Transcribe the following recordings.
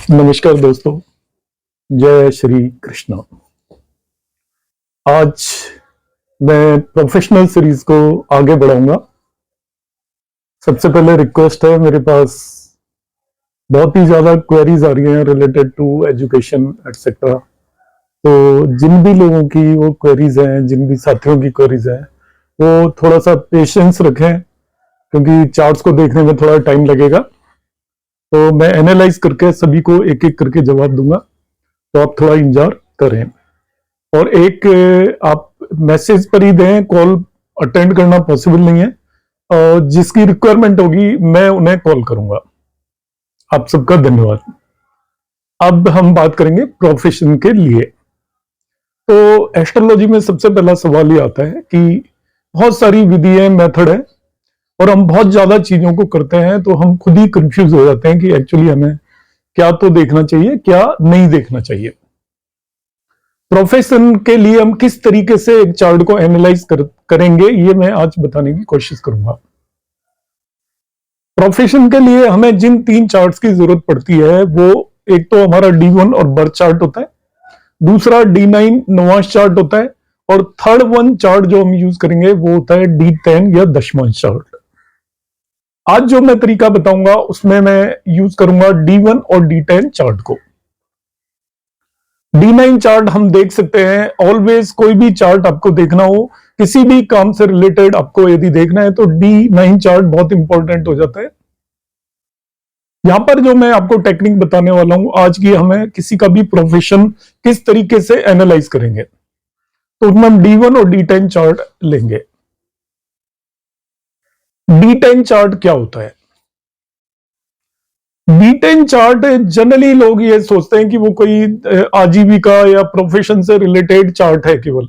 नमस्कार दोस्तों, जय श्री कृष्णा। आज मैं प्रोफेशनल सीरीज को आगे बढ़ाऊंगा। सबसे पहले रिक्वेस्ट है, मेरे पास बहुत ही ज्यादा क्वेरीज आ रही हैं रिलेटेड टू एजुकेशन एटसेट्रा। तो जिन भी लोगों की वो क्वेरीज हैं, जिन भी साथियों की क्वेरीज हैं, वो थोड़ा सा पेशेंस रखें, क्योंकि चार्ट्स को देखने में थोड़ा टाइम लगेगा। तो मैं एनालाइज करके सभी को एक एक करके जवाब दूंगा, तो आप थोड़ा इंतजार करें। और एक आप मैसेज पर ही दें, कॉल अटेंड करना पॉसिबल नहीं है। जिसकी रिक्वायरमेंट होगी मैं उन्हें कॉल करूंगा। आप सबका धन्यवाद। अब हम बात करेंगे प्रोफेशन के लिए। तो एस्ट्रोलॉजी में सबसे पहला सवाल ये आता है कि बहुत सारी विधियां, मेथड है, और हम बहुत ज्यादा चीजों को करते हैं, तो हम खुद ही कंफ्यूज हो जाते हैं कि एक्चुअली हमें क्या तो देखना चाहिए, क्या नहीं देखना चाहिए। प्रोफेशन के लिए हम किस तरीके से एक चार्ट को एनालाइज करेंगे, ये मैं आज बताने की कोशिश करूंगा। प्रोफेशन के लिए हमें जिन 3 चार्ट्स की जरूरत पड़ती है, वो एक तो हमारा D1 और बर्थ चार्ट होता है, दूसरा D9 नवांश चार्ट होता है, और थर्ड वन चार्ट जो हम यूज करेंगे वो होता है D10 या दशमांश चार्ट। आज जो मैं तरीका बताऊंगा उसमें मैं यूज करूंगा D1 और D10 चार्ट को। D9 चार्ट हम देख सकते हैं। ऑलवेज कोई भी चार्ट आपको देखना हो, किसी भी काम से रिलेटेड आपको यदि देखना है, तो D9 चार्ट बहुत इंपॉर्टेंट हो जाता है। यहां पर जो मैं आपको टेक्निक बताने वाला हूं आज की, हमें किसी का भी प्रोफेशन किस तरीके से एनालाइज करेंगे, तो उसमें हम D1 और D10 चार्ट लेंगे। D10 चार्ट क्या होता है? D10 चार्ट जनरली लोग ये सोचते हैं कि वो कोई आजीविका या प्रोफेशन से रिलेटेड चार्ट है केवल।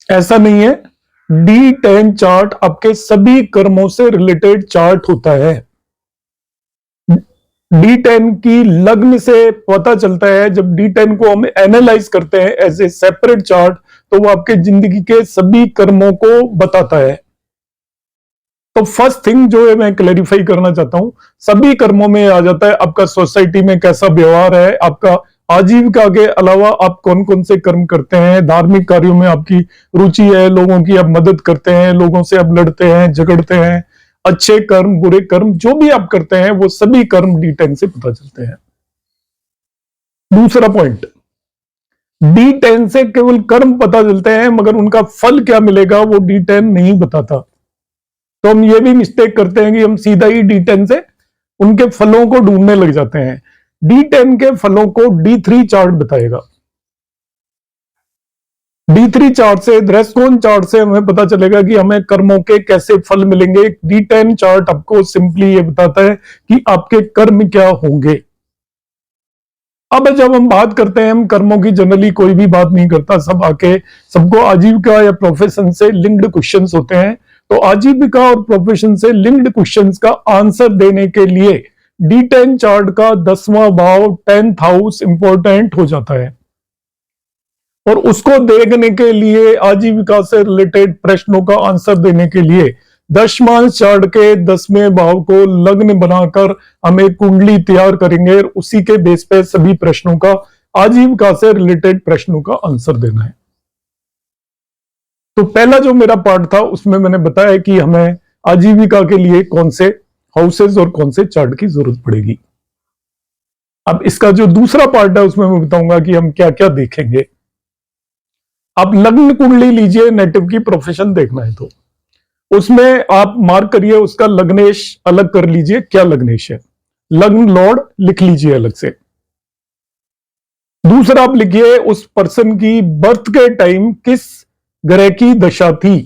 ऐसा नहीं है। D10 चार्ट आपके सभी कर्मों से रिलेटेड चार्ट होता है। D10 की लग्न से पता चलता है। जब D10 को हम एनालाइज करते हैं एज ए सेपरेट चार्ट, तो वो आपके जिंदगी के सभी कर्मों को बताता है। तो फर्स्ट थिंग जो है मैं क्लैरिफाई करना चाहता हूं, सभी कर्मों में आ जाता है आपका सोसाइटी में कैसा व्यवहार है, आपका आजीविका के अलावा आप कौन कौन से कर्म करते हैं, धार्मिक कार्यों में आपकी रुचि है, लोगों की आप मदद करते हैं, लोगों से आप लड़ते हैं, झगड़ते हैं, अच्छे कर्म बुरे कर्म जो भी आप करते हैं, वो सभी कर्म D10 से पता चलते हैं। दूसरा पॉइंट, D10 से केवल कर्म पता चलते हैं, मगर उनका फल क्या मिलेगा वो D10 नहीं बताता। तो हम ये भी मिस्टेक करते हैं कि हम सीधा ही D10 से उनके फलों को ढूंढने लग जाते हैं। D10 के फलों को D3 चार्ट बताएगा। D3 चार्ट से, दृष्टिकोण चार्ट से हमें पता चलेगा कि हमें कर्मों के कैसे फल मिलेंगे। D10 चार्ट आपको सिंपली ये बताता है कि आपके कर्म क्या होंगे। अब जब हम बात करते हैं, हम कर्मों की जनरली कोई भी बात नहीं करता, सब आके सबको आजीविका या प्रोफेशन से लिंक्ड क्वेश्चंस होते हैं। तो आजीविका और प्रोफेशन से लिंक्ड क्वेश्चंस का आंसर देने के लिए D10 चार्ट का 10वां भाव 10th हाउस इंपॉर्टेंट हो जाता है। और उसको देखने के लिए, आजीविका से रिलेटेड प्रश्नों का आंसर देने के लिए, दशमांश चार्ट के 10वें भाव को लग्न बनाकर हम एक कुंडली तैयार करेंगे, और उसी के बेस पे सभी प्रश्नों का, आजीविका से रिलेटेड प्रश्नों का आंसर देना है। तो पहला जो मेरा पार्ट था उसमें मैंने बताया कि हमें आजीविका के लिए कौन से हाउसेस और कौन से चार्ट की जरूरत पड़ेगी। अब इसका जो दूसरा पार्ट है उसमें मैं बताऊंगा कि हम क्या क्या देखेंगे। आप लग्न कुंडली लीजिए, नेटिव की प्रोफेशन देखना है तो उसमें आप मार्क करिए, उसका लग्नेश अलग कर लीजिए, क्या लग्नेश है, लग्न लॉर्ड लिख लीजिए अलग से। दूसरा आप लिखिए उस पर्सन की बर्थ के टाइम किस ग्रह की दशा थी।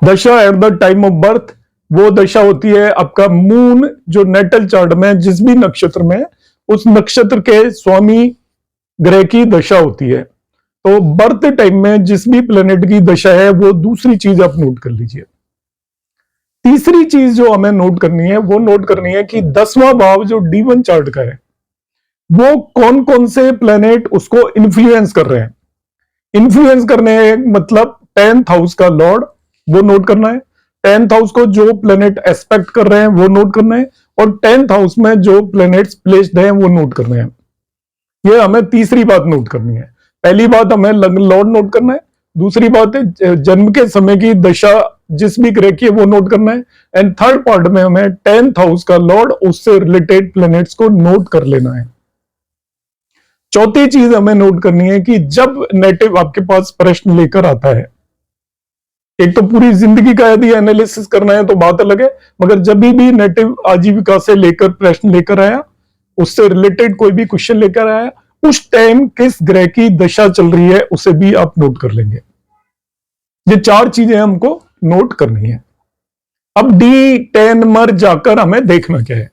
दशा at the time of birth, वो दशा होती है आपका मून, जो नेटल चार्ट में जिस भी नक्षत्र में, उस नक्षत्र के स्वामी ग्रह की दशा होती है। तो बर्थ टाइम में जिस भी प्लेनेट की दशा है, वो दूसरी चीज आप नोट कर लीजिए। तीसरी चीज जो हमें नोट करनी है, वो नोट करनी है कि 10वां भाव जो D1 चार्ट का है, वो कौन कौन से प्लेनेट उसको इन्फ्लुएंस कर रहे हैं। इन्फ्लुएंस करने मतलब 10th हाउस का लॉर्ड, वो नोट करना है। 10th हाउस को जो प्लेनेट एस्पेक्ट कर रहे हैं वो नोट करना है, और 10th हाउस में जो प्लैनेट्स प्लेस्ड हैं वो नोट करने हैं। ये हमें तीसरी बात नोट करनी है। पहली बात हमें लग्न लॉर्ड नोट करना है, दूसरी बात है जन्म के समय की दशा जिस भी ग्रह की है वो नोट करना है, एंड थर्ड पार्ट में हमें 10th हाउस का लॉर्ड उससे रिलेटेड प्लैनेट्स को नोट कर लेना है। चौथी चीज हमें नोट करनी है कि जब नेटिव आपके पास प्रश्न लेकर आता है, एक तो पूरी जिंदगी का यदि एनालिसिस करना है तो बात अलग है, मगर जब भी नेटिव आजीविका से लेकर प्रश्न लेकर आया, उससे रिलेटेड कोई भी क्वेश्चन लेकर आया, उस टाइम किस ग्रह की दशा चल रही है उसे भी आप नोट कर लेंगे। ये चार चीजें हमको नोट करनी है। अब D10 मर जाकर हमें देखना क्या है।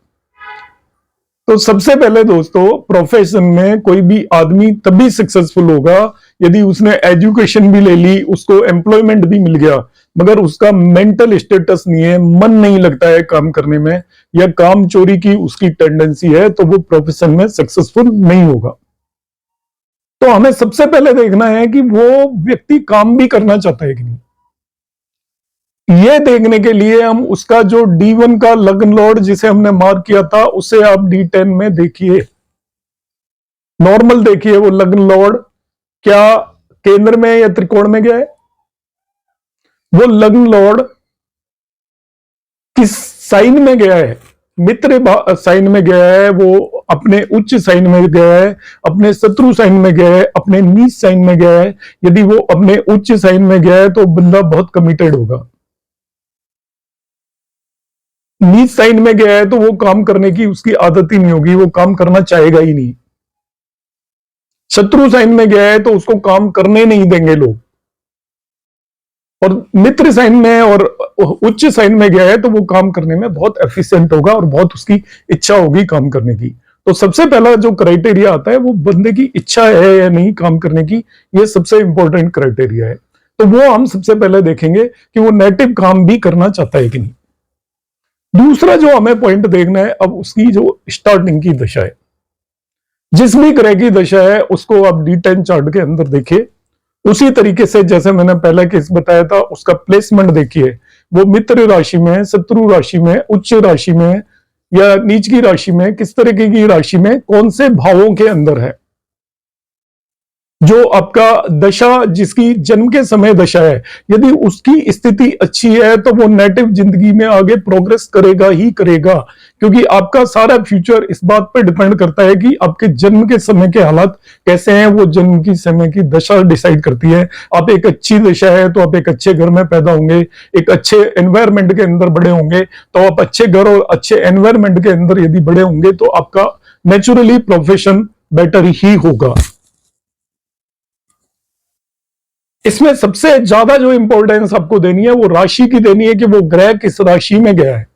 तो सबसे पहले दोस्तों, प्रोफेशन में कोई भी आदमी तभी सक्सेसफुल होगा यदि उसने एजुकेशन भी ले ली, उसको एम्प्लॉयमेंट भी मिल गया, मगर उसका मेंटल स्टेटस नहीं है, मन नहीं लगता है काम करने में, या काम चोरी की उसकी टेंडेंसी है, तो वो प्रोफेशन में सक्सेसफुल नहीं होगा। तो हमें सबसे पहले देखना है कि वो व्यक्ति काम भी करना चाहता है कि नहीं। ये देखने के लिए हम उसका जो D1 का लग्न लॉर्ड जिसे हमने मार्क किया था उसे आप D10 में देखिए, नॉर्मल देखिए वो लग्न लॉर्ड क्या केंद्र में या त्रिकोण में गया है, वो लग्न लॉर्ड किस साइन में गया है, मित्र साइन में गया है, वो अपने उच्च साइन में गया है, अपने शत्रु साइन में गया है, अपने नीच साइन में गया है। यदि वो अपने उच्च साइन में गया है तो बंदा बहुत कमिटेड होगा। नीच साइन में गया है तो वो काम करने की उसकी आदत ही नहीं होगी, वो काम करना चाहेगा ही नहीं। शत्रु साइन में गया है तो उसको काम करने नहीं देंगे लोग, और मित्र साइन में और उच्च साइन में गया है तो वो काम करने में बहुत एफिशिएंट होगा और बहुत उसकी इच्छा होगी काम करने की। तो सबसे पहला जो क्राइटेरिया आता है वो बंदे की इच्छा है या नहीं काम करने की, ये सबसे इंपॉर्टेंट क्राइटेरिया है। तो वो हम सबसे पहले देखेंगे कि वो नेटिव काम भी करना चाहता है कि नहीं। दूसरा जो हमें पॉइंट देखना है, अब उसकी जो स्टार्टिंग की दशा है, जिस भी ग्रह की दशा है उसको आप D10 चार्ट के अंदर देखिए, उसी तरीके से जैसे मैंने पहला केस बताया था उसका प्लेसमेंट देखिए, वो मित्र राशि में, शत्रु राशि में, उच्च राशि में या नीच की राशि में, किस तरीके की राशि में, कौन से भावों के अंदर है। जो आपका दशा जिसकी जन्म के समय दशा है, यदि उसकी स्थिति अच्छी है तो वो नेटिव जिंदगी में आगे प्रोग्रेस करेगा ही करेगा, क्योंकि आपका सारा फ्यूचर इस बात पर डिपेंड करता है कि आपके जन्म के समय के हालात कैसे हैं, वो जन्म की समय की दशा डिसाइड करती है। आप एक अच्छी दशा है तो आप एक अच्छे घर में पैदा होंगे, एक अच्छे एनवायरमेंट के अंदर बड़े होंगे, तो आप अच्छे घर और अच्छे एनवायरमेंट के अंदर यदि बड़े होंगे तो आपका नेचुरली प्रोफेशन बेटर ही होगा। इसमें सबसे ज्यादा जो इंपॉर्टेंस आपको देनी है वो राशि की देनी है कि वो ग्रह किस राशि में गया है।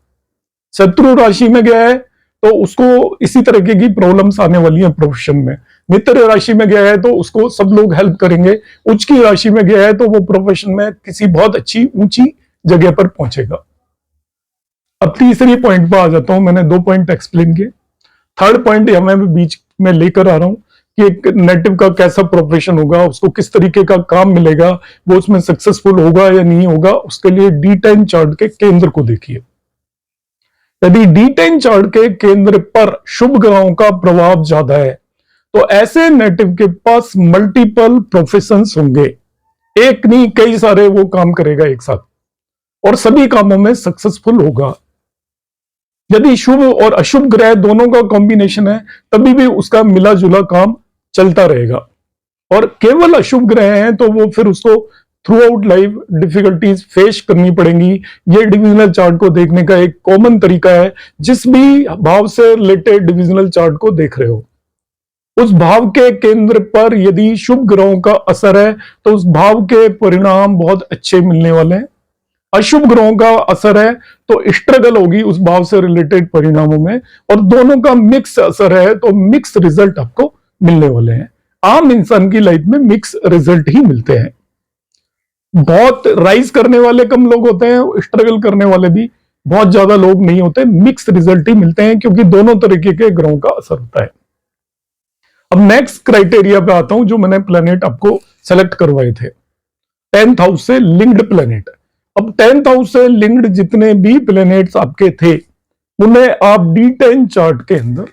शत्रु राशि में गया है तो उसको इसी तरीके की प्रॉब्लम्स आने वाली हैं प्रोफेशन में। मित्र राशि में गया है तो उसको सब लोग हेल्प करेंगे। उच्च की राशि में गया है तो वो प्रोफेशन में किसी बहुत अच्छी ऊंची जगह पर पहुंचेगा। अब तीसरी पॉइंट पर आ जाता हूं, मैंने 2 पॉइंट एक्सप्लेन किए, थर्ड पॉइंट मैं बीच में लेकर आ रहा हूं कि एक नेटिव का कैसा प्रोफेशन होगा, उसको किस तरीके का काम मिलेगा, वो उसमें सक्सेसफुल होगा या नहीं होगा। उसके लिए D10 चार्ट के केंद्र को देखिए। यदि D10 चार्ट के केंद्र पर शुभ ग्रहों का प्रभाव ज्यादा है तो ऐसे नेटिव के पास मल्टीपल प्रोफेशंस होंगे, एक नहीं कई सारे वो काम करेगा एक साथ और सभी कामों में सक्सेसफुल होगा। यदि शुभ और अशुभ ग्रह दोनों का कॉम्बिनेशन है तभी भी उसका मिला जुला काम चलता रहेगा, और केवल अशुभ ग्रह हैं तो वो फिर उसको through out life difficulties face करनी पड़ेंगी। ये डिविजनल चार्ट को देखने का एक कॉमन तरीका है। जिस भी भाव से रिलेटेड डिविजनल चार्ट को देख रहे हो, उस भाव के केंद्र पर यदि शुभ ग्रहों का असर है तो उस भाव के परिणाम बहुत अच्छे मिलने वाले हैं। अशुभ ग्रहों का असर है तो स्ट्रगल होगी उस भाव से रिलेटेड परिणामों में, और दोनों का मिक्स असर है तो मिक्स रिजल्ट आपको मिलने वाले हैं। आम इंसान की लाइफ में मिक्स रिजल्ट ही मिलते हैं। बहुत राइज करने वाले कम लोग होते हैं, स्ट्रगल करने वाले भी बहुत ज्यादा लोग नहीं होते, मिक्स रिजल्ट ही मिलते हैं क्योंकि दोनों तरीके के ग्रहों का असर होता है। अब नेक्स्ट क्राइटेरिया पे आता हूं, जो मैंने प्लेनेट आपको सेलेक्ट करवाए थे 10th हाउस से लिंक्ड प्लेनेट। अब 10th हाउस से लिंक्ड जितने भी प्लेनेट्स आपके थे उन्हें आप D10 चार्ट के अंदर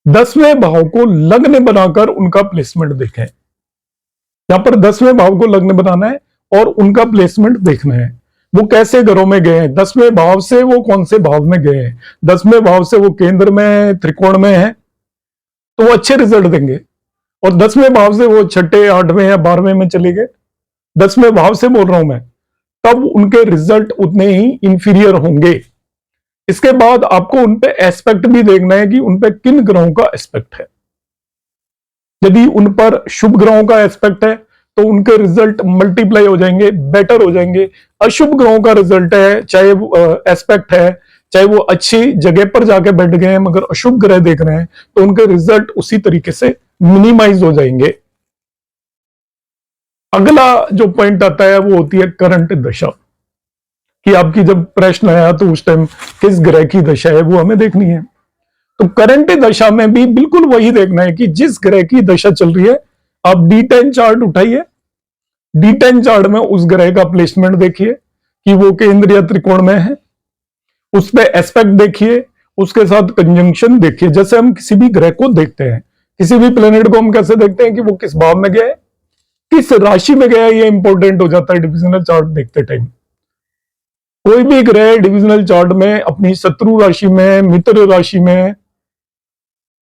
10वें भाव को लग्न बनाकर उनका प्लेसमेंट देखें। यहां पर 10वें भाव को लग्न बनाना है और उनका प्लेसमेंट देखना है, वो कैसे घरों में गए हैं, 10वें भाव से वो कौन से भाव में गए हैं। 10वें भाव से वो केंद्र में, त्रिकोण में है तो वो अच्छे रिजल्ट देंगे, और 10वें भाव से वो छठे, 8वें या 12वें में चले गए, 10वें भाव से बोल रहा हूं मैं, तब उनके रिजल्ट उतने ही इंफीरियर होंगे। इसके बाद आपको उन पे एस्पेक्ट भी देखना है कि उन पे किन ग्रहों का एस्पेक्ट है। यदि उन पर शुभ ग्रहों का एस्पेक्ट है तो उनके रिजल्ट मल्टीप्लाई हो जाएंगे, बेटर हो जाएंगे। अशुभ ग्रहों का रिजल्ट है, चाहे वो एस्पेक्ट है, चाहे वो अच्छी जगह पर जाके बैठ गए हैं मगर अशुभ ग्रह देख रहे हैं, तो उनके रिजल्ट उसी तरीके से मिनिमाइज हो जाएंगे। अगला जो पॉइंट आता है वो होती है करंट दशा, कि आपकी जब प्रश्न आया तो उस टाइम किस ग्रह की दशा है वो हमें देखनी है। तो करंट दशा में भी बिल्कुल वही देखना है कि जिस ग्रह की दशा चल रही है, आप D10 चार्ट उठाइए, D10 चार्ट में उस ग्रह का प्लेसमेंट देखिए कि वो केंद्र या त्रिकोण में है, उस पर एस्पेक्ट देखिए, उसके साथ कंजंक्शन देखिए। जैसे हम किसी भी ग्रह को देखते हैं, किसी भी प्लेनेट को हम कैसे देखते हैं कि वो किस भाव में गया है, किस राशि में गया है, ये इंपॉर्टेंट हो जाता है डिविजनल चार्ट देखते टाइम। कोई भी ग्रह डिविजनल चार्ट में अपनी शत्रु राशि में, मित्र राशि में,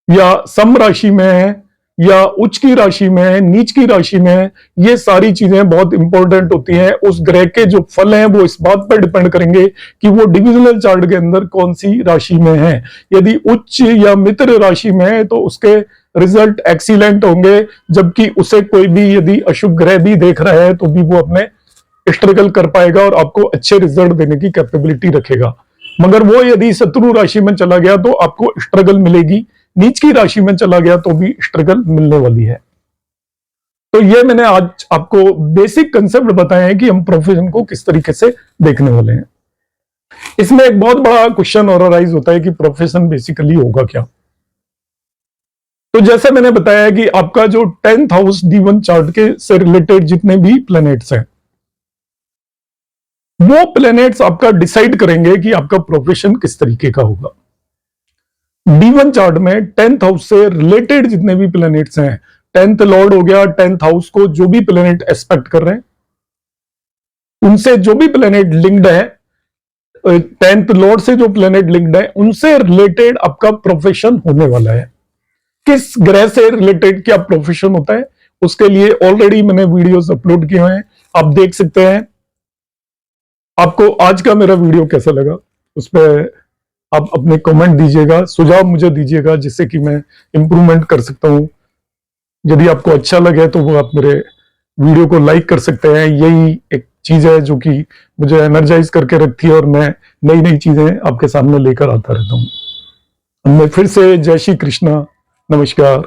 या सम राशि में, या उच्च की राशि में, नीच की राशि में, ये सारी चीजें बहुत इंपॉर्टेंट होती हैं। उस ग्रह के जो फल हैं वो इस बात पर डिपेंड करेंगे कि वो डिविजनल चार्ट के अंदर कौन सी राशि में है। यदि उच्च या मित्र राशि में है तो उसके रिजल्ट एक्सीलेंट होंगे, जबकि उसे कोई भी यदि अशुभ ग्रह भी देख रहा है तो भी वो अपने स्ट्रगल कर पाएगा और आपको अच्छे रिजल्ट देने की कैपेबिलिटी रखेगा। मगर वो यदि शत्रु राशि में चला गया तो आपको स्ट्रगल मिलेगी, नीच की राशि में चला गया तो भी स्ट्रगल मिलने वाली है। तो ये मैंने आज आपको बेसिक कंसेप्ट बताए हैं कि हम प्रोफेशन को किस तरीके से देखने वाले हैं। इसमें एक बहुत बड़ा क्वेश्चन और अराइज होता है कि प्रोफेशन बेसिकली होगा क्या। तो जैसे मैंने बताया कि आपका जो 10th हाउस D1 चार्ट के से रिलेटेड जितने भी प्लैनेट्स हैं, वो प्लैनेट्स आपका डिसाइड करेंगे कि आपका प्रोफेशन किस तरीके का होगा। D1 चार्ट में 10th हाउस से रिलेटेड जितने भी प्लैनेट्स हैं, 10th लॉर्ड हो गया, 10th हाउस को जो भी प्लैनेट एस्पेक्ट कर रहे हैं, उनसे जो भी प्लैनेट लिंक्ड है, 10th लॉर्ड से जो प्लैनेट लिंक्ड है, उनसे रिलेटेड आपका प्रोफेशन होने वाला है। किस ग्रह से रिलेटेड क्या प्रोफेशन होता है, उसके लिए ऑलरेडी मैंने वीडियोस अपलोड किए हैं, आप देख सकते हैं। आपको आज का मेरा वीडियो कैसा लगा उस पर आप अपने कमेंट दीजिएगा, सुझाव मुझे दीजिएगा जिससे कि मैं इंप्रूवमेंट कर सकता हूं। यदि आपको अच्छा लगे तो वो आप मेरे वीडियो को लाइक कर सकते हैं। यही एक चीज है जो कि मुझे एनर्जाइज करके रखती है और मैं नई नई चीजें आपके सामने लेकर आता रहता हूं। मैं फिर से जय श्री कृष्णा, नमस्कार।